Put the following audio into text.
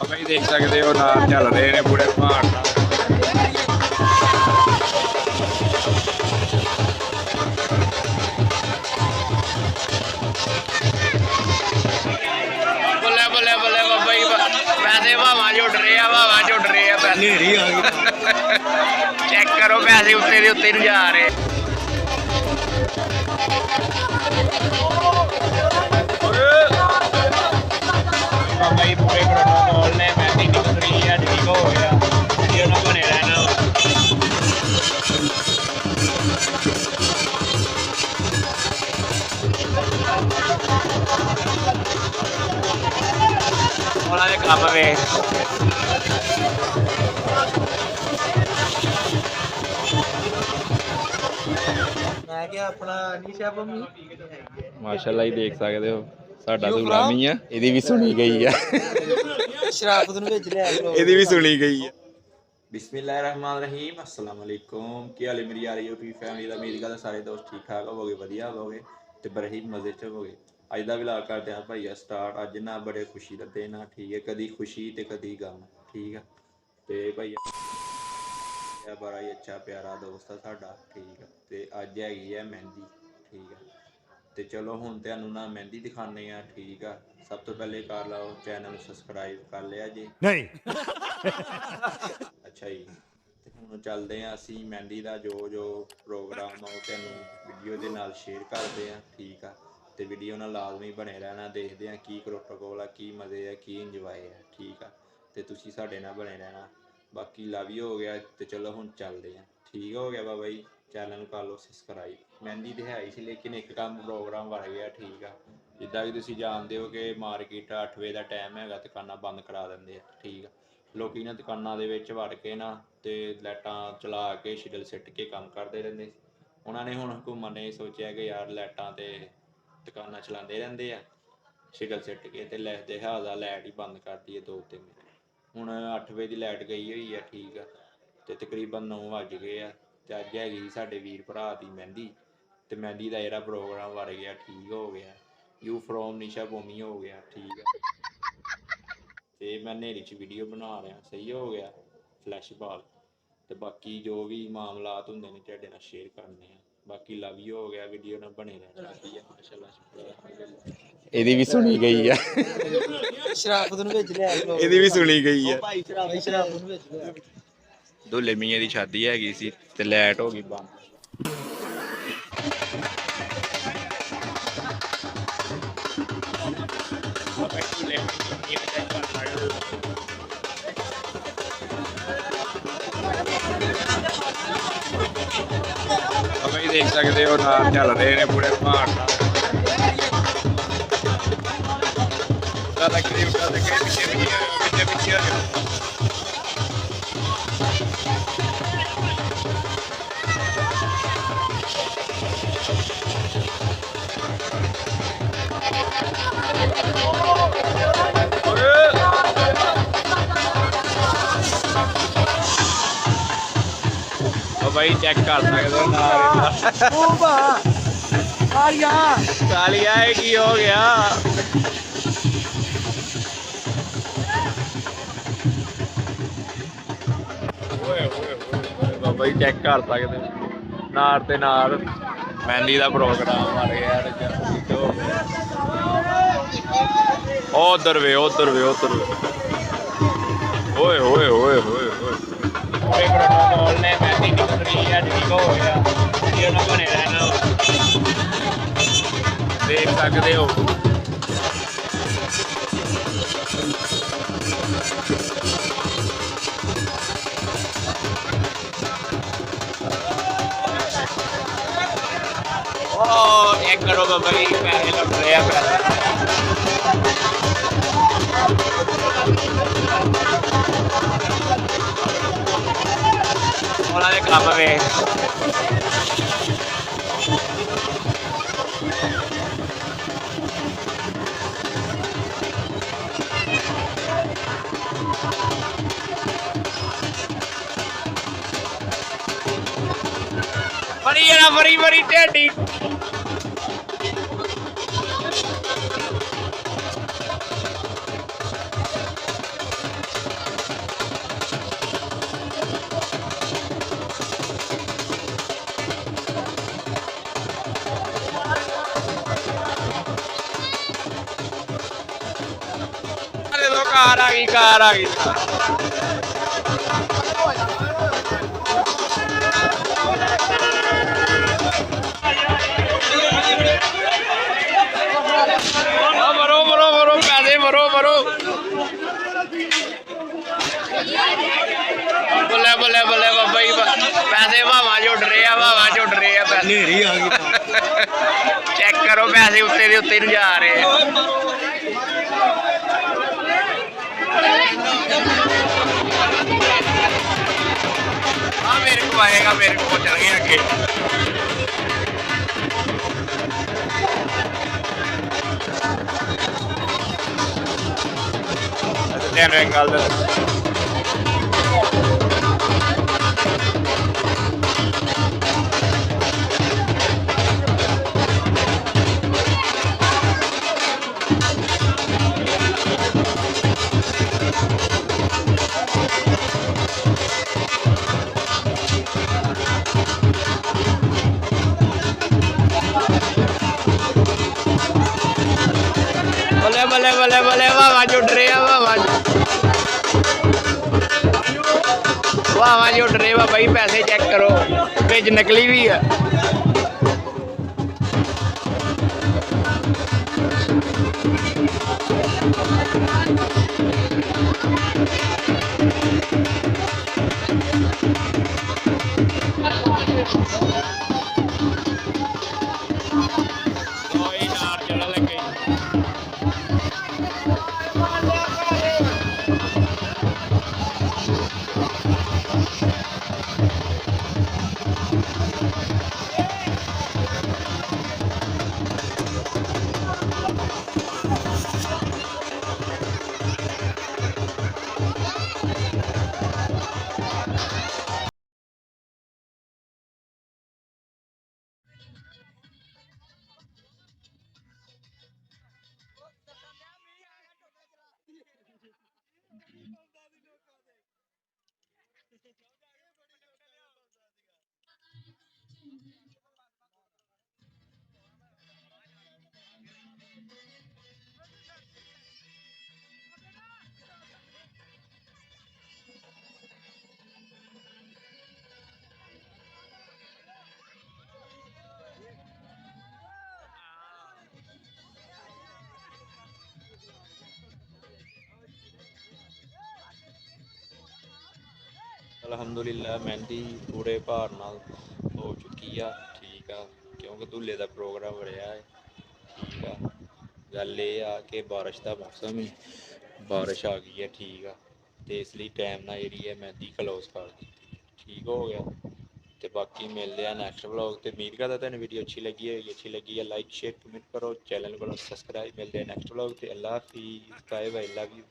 भाई देख सकते हो नार चल रहे हैं पूरे पहाड़ बोले बोले बोले बाबा जी पैसे भावा जुड़ रहे हैं भावा जुड़ रहे हैं पैसे चेक करो पैसे उत्ते दे उत्ते नहीं जा रहे बाबा जी पूरे प्रोटोकॉल ने मेहंदी निकल रही है ठीक हो गया वीडियो ना बने रहना ਉਹਨਾਂ ਦੇ ਕੰਮ ਵੇਖ ਮੈਂ ਕਿਹਾ ਆਪਣਾ ਨੀਸ਼ਾ ਪੰਮੀ ਮਾਸ਼ਾਅੱਲਾ ਹੀ ਦੇਖ ਸਕਦੇ ਹੋ ਸਾਡਾ ਤਾਂ ਗੁਲਾਮੀ ਆ ਇਹਦੀ ਵੀ ਸੁਣੀ ਗਈ ਆ ਸ਼ਰਾਫਤ ਨੂੰ ਵਿੱਚ ਲਿਆ ਇਹਦੀ ਵੀ ਸੁਣੀ ਗਈ ਆ ਬਿਸਮਿਲ੍ਲਾਹਿਰਰਹਿਮਾਨਿਰਰਹੀਮ अस्सलाम वालेकुम ਕੀ ਹਾਲ ਹੈ ਮੇਰੀ ਯਾਰੀ ਯੂਪੀ ਫੈਮਿਲੀ ਦਾ ਉਮੀਦ ਕਰਦਾ ਸਾਰੇ ਦੋਸਤ ਠੀਕ ਠਾਕ ਹੋਵੋਗੇ ਵਧੀਆ ਹੋਵੋਗੇ ਤੇ ਬੜੇ ਹੀ ਮਜ਼ੇ ਚ ਹੋਵੋਗੇ ਅੱਜ ਦਾ ਵਲੌਗ ਕਰਦੇ ਆ ਭਾਈਆ ਸਟਾਰਟ ਅੱਜ ਨਾ ਬੜੇ ਖੁਸ਼ੀ ਦਾ ਦਿਨ ਆ ਠੀਕ ਹੈ ਕਦੀ ਖੁਸ਼ੀ ਤੇ ਕਦੀ ਗਮ ਠੀਕ ਆ ਤੇ ਭਾਈਆ ਇਹ ਬੜਾ ਹੀ ਅੱਛਾ ਪਿਆਰਾ ਦੋਸਤ ਆ ਸਾਡਾ ਠੀਕ ਆ ਤੇ ਅੱਜ ਹੈਗੀ ਆ ਮਹਿੰਦੀ ਠੀਕ ਆ ਤੇ ਚਲੋ ਹੁਣ ਤੁਹਾਨੂੰ ਨਾ ਮਹਿੰਦੀ ਦਿਖਾਣੇ ਆ ਠੀਕ ਆ ਸਭ ਤੋਂ ਪਹਿਲੇ ਕਰ ਲਓ ਚੈਨਲ ਨੂੰ ਸਬਸਕ੍ਰਾਈਬ ਕਰ ਲਿਆ ਜੀ ਨਹੀਂ ਅੱਛਾ ਜੀ ਤੇ ਹੁਣ ਚੱਲਦੇ ਆ ਅਸੀਂ ਮਹਿੰਦੀ ਦਾ ਜੋ ਪ੍ਰੋਗਰਾਮ ਆ ਉਹ ਤੁਹਾਨੂੰ ਵੀਡੀਓ ਦੇ ਨਾਲ ਸ਼ੇਅਰ ਕਰਦੇ ਆ ਠੀਕ ਆ ਤੇ ਵੀਡੀਓ ਨਾਲ ਲਾਜ਼ਮੀ ਬਣੇ ਰਹਿਣਾ ਦੇਖਦੇ ਆ ਕੀ ਪ੍ਰੋਟੋਕੋਲ ਆ ਕੀ ਮਜ਼ੇ ਆ ਕੀ ਇੰਜੋਏ ਆ ਠੀਕ ਆ ਤੇ ਤੁਸੀਂ ਸਾਡੇ ਨਾਲ ਬਣੇ ਰਹਿਣਾ ਬਾਕੀ ਲਵ ਯੂ ਹੋ ਗਿਆ ਤੇ ਚਲੋ ਹੁਣ ਚੱਲਦੇ ਆ ਠੀਕ ਹੋ ਗਿਆ ਬਾਬਾ ਜੀ ਚੈਨਲ ਨੂੰ ਕਰ ਲਓ ਸਬਸਕ੍ਰਾਈਬ ਮਹਿੰਦੀ ਤੇ ਹੈ ਹੀ ਸੀ ਲੇਕਿਨ ਇੱਕ ਕੰਮ ਪ੍ਰੋਗਰਾਮ ਬਣ ਗਿਆ ਠੀਕ ਆ ਜਿੱਦਾਂ ਕਿ ਤੁਸੀਂ ਜਾਣਦੇ ਹੋ ਕਿ ਮਾਰਕੀਟ 8 ਵਜੇ ਦਾ ਟਾਈਮ ਹੈਗਾ ਦੁਕਾਨਾਂ ਬੰਦ ਕਰਾ ਦਿੰਦੇ ਆ ਠੀਕ ਆ ਲੋਕੀ ਨਾ ਦੁਕਾਨਾਂ ਦੇ ਵਿੱਚ ਵੜ ਕੇ ਨਾ ਤੇ ਲਾਈਟਾਂ ਚਲਾ ਕੇ ਸ਼ਿਡਲ ਸਿੱਟ ਕੇ ਕੰਮ ਕਰਦੇ ਰਹਿੰਦੇ ਸੀ ਉਹਨਾਂ ਨੇ ਹੁਣ ਹੁਕੂਮਤ ਨੇ ਸੋਚਿਆ ਕਿ ਯਾਰ ਲਾਈਟਾਂ ਤੇ ਦੁਕਾਨਾਂ ਚਲਾਉਂਦੇ ਰਹਿੰਦੇ ਆ ਸ਼ਿਡਲ ਸਿੱਟ ਕੇ ਤੇ ਲਿਹਾਜ਼ਾ ਲਾਈਟ ਹੀ ਬੰਦ ਕਰਦੀ ਹੈ 2-3 ਮਿੰਟ ਹੁਣ 8 ਵਜੇ ਦੀ ਲਾਈਟ ਗਈ ਹੋਈ ਆ ਠੀਕ ਆ ਤੇ ਤਕਰੀਬਨ 9 ਵੱਜ ਗਏ ਆ ਤੇ ਅੱਜ ਹੈਗੀ ਸਾਡੇ ਵੀਰ ਭਰਾ ਦੀ ਮਹਿੰਦੀ ਤੇ ਮਹਿੰਦੀ ਦਾ ਜਿਹੜਾ ਪ੍ਰੋਗਰਾਮ ਵੜ ਗਿਆ ਠੀਕ ਹੋ ਗਿਆ ਯੂ ਫਰੋਮ ਨਿਸ਼ਾ ਭੂਮੀ ਹੋ ਗਿਆ ਠੀਕ ਆ ਤੇ ਮੈਂ ਹਨੇਰੀ 'ਚ ਵੀਡੀਓ ਬਣਾ ਰਿਹਾ ਸਹੀ ਹੋ ਗਿਆ ਫਲੈਸ਼ ਬਾਲ ਤੇ ਬਾਕੀ ਜੋ ਵੀ ਮਾਮਲਾਤ ਹੁੰਦੇ ਨੇ ਤੁਹਾਡੇ ਨਾਲ ਸ਼ੇਅਰ ਕਰਨੇ ਆ ਬਾਕੀ ਲਵ ਯੂ ਹੋ ਗਿਆ ਵੀਡੀਓ ਨਾਲ ਬਣੇ ਰਹਿਣਾ ਠੀਕ ਹੈ ਮਾਸ਼ਾਅੱਲਾ ਇਹਦੀ ਵੀ ਸੁਣੀ ਗਈ ਆ ਸ਼ਰਾਫਤ ਨੂੰ ਵਿੱਚ ਲਿਆ ਇਹਦੀ ਵੀ ਸੁਣੀ ਗਈ ਆ ਭਾਈ ਸ਼ਰਾਫਤ ਨੂੰ ਵਿੱਚ ਲਿਆ ਦੁੱਲੇ ਮੀਆਂ ਦੀ ਸ਼ਾਦੀ ਹੈਗੀ ਸੀ ਤੇ ਲਾਈਟ ਹੋ ਗਈ ਬੰਦ भाई देख सकते हो नार चल रहे हैं पूरे पहाड़ पीछे भाई चेक कर सकते हो कालिया है की हो गया बाबा जी चेक कर सकते हो नार ते नार मेहंदी का प्रोग्राम आ गया उधर वे उधर वे उधर ओए ओए ओए ओए पूरे प्रोटोकॉल ने मेहंदी निकल रही है ठीक हो गया वीडियो ना बने रहना देख सकते हो एक करो बाबा जी पैसे लुट रहे ਉਹਨਾਂ ਦੇ ਕੰਮ ਵੇਖ बड़ी जरा बड़ी बड़ी टेढ़ी ਕਾਰ ਆ ਗਈ ਕਾਰ ਆ ਗਈ ਮਰੋ ਮਰੋ ਮਰੋ ਪੈਸੇ ਮਰੋ ਮਰੋ ਬੱਲੇ ਬੱਲੇ ਬੱਲੇ ਬਾਬਾ ਜੀ ਪੈਸੇ ਭਾਵਾਂ ਚ ਉੱਡ ਰਹੇ ਆ ਭਾਵਾਂ ਚ ਉੱਡ ਰਹੇ ਆ ਪੈਸੇ ਨੇਰੀ ਆ ਗਈ ਚੈੱਕ ਕਰੋ ਪੈਸੇ ਉੱਤੇ ਦੇ ਉੱਤੇ ਨੂੰ ਜਾ ਰਹੇ ਆ ਮੇਰੇ ਕੋ ਆਏਗਾ ਮੇਰੇ ਕੋ ਚਲ ਗਏ ਅੱਗੇ ਤੈਨੂੰ ਇੱਕ ਗੱਲ ਬੱਲੇ ਬੱਲੇ ਬੱਲੇ ਬੱਲੇ ਵਾਵਾ ਜੁੜ ਰਿਹਾ ਵਾਵਾ ਜੁੜ ਰਿਹਾ ਬਾਈ ਪੈਸੇ ਚੈੱਕ ਕਰੋ ਵਿੱਚ ਨਕਲੀ ਵੀ ਆ ਕੋਈ ਨਾਰ ਚੜਾ ਲੱਗੇ ਅਲਹਮਦੁਲਿਲਾ ਮਹਿੰਦੀ ਪੂਰੇ ਭਾਰ ਨਾਲ ਹੋ ਚੁੱਕੀ ਆ ਠੀਕ ਆ ਕਿਉਂਕਿ ਧੁੱਲੇ ਦਾ ਪ੍ਰੋਗਰਾਮ ਰਿਹਾ ਹੈ ਠੀਕ ਆ ਗੱਲ ਇਹ ਆ ਕਿ ਬਾਰਿਸ਼ ਦਾ ਮੌਸਮ ਹੀ ਬਾਰਿਸ਼ ਆ ਗਈ ਹੈ ਠੀਕ ਆ ਤੇ ਇਸ ਲਈ ਟਾਈਮ ਨਾਲ ਜਿਹੜੀ ਹੈ ਮਹਿੰਦੀ ਕਲੋਜ਼ ਕਰ ਦਿੱਤੀ ਠੀਕ ਹੋ ਗਿਆ ਤੇ ਬਾਕੀ ਮਿਲਦੇ ਆ ਨੈਕਸਟ ਵਲੌਗ ਤੇ ਉਮੀਦ ਕਰਦਾ ਤੁਹਾਨੂੰ ਵੀਡੀਓ ਅੱਛੀ ਲੱਗੀ ਹੈ ਲਾਈਕ ਸ਼ੇਅਰ ਕਮੈਂਟ ਕਰੋ ਚੈਨਲ ਨੂੰ ਸਬਸਕ੍ਰਾਈਬ ਮਿਲਦੇ ਆ ਨੈਕਸਟ ਵਲੌਗ ਤੇ ਅੱਲਾ ਹਾਫਿਜ਼ ਬਾਏ ਬਾਏ ਲਵ ਯੂ